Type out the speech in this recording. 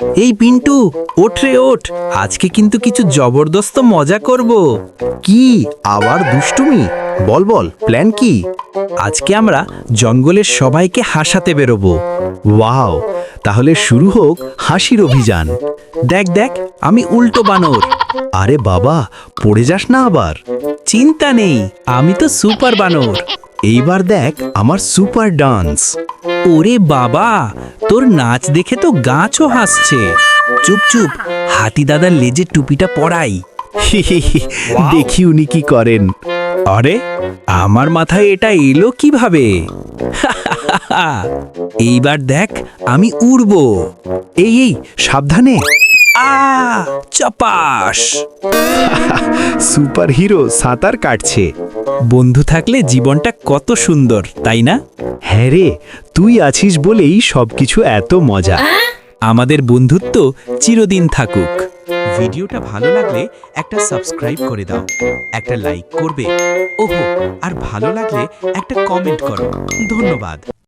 এই পিন্টু, ওঠ রে ওঠ, আজকে কিন্তু কিছু জবরদস্ত মজা করব। কি আবার দুষ্টুমি? বল বল, প্ল্যান কি? আজকে আমরা জঙ্গলের সবাইকে হাসাতে বেরোবো। ওয়াও, তাহলে শুরু হোক হাসির অভিযান। দেখ দেখ, আমি উল্টো বানর। আরে বাবা, পড়ে যাস না আবার। চিন্তা নেই, আমি তো সুপার বানর। এইবার দেখ আমার সুপার ডান্স। ওরে বাবা, তোর নাচ দেখে তো গাছও হাসছে। চুপ চুপ, হাতি দাদার লেজের টুপিটা পরাই। দেখি উনি কি করেন। আরে, আমার মাথায় এটা এলো কিভাবে? এইবার দেখ, আমি উড়বো। এই এই সাবধানে। আ চাপাস। সুপার হিরো সাঁতার কাটছে। বন্ধু থাকলে জীবনটা কত সুন্দর, তাই না? হ্যাঁ রে, তুই আছিস বলেই সবকিছু এত মজা। আমাদের বন্ধুত্ব চিরদিন থাকুক। ভিডিওটা ভালো লাগলে একটা সাবস্ক্রাইব করে দাও, একটা লাইক করবে, ওহো, আর ভালো লাগলে একটা কমেন্ট করো। ধন্যবাদ।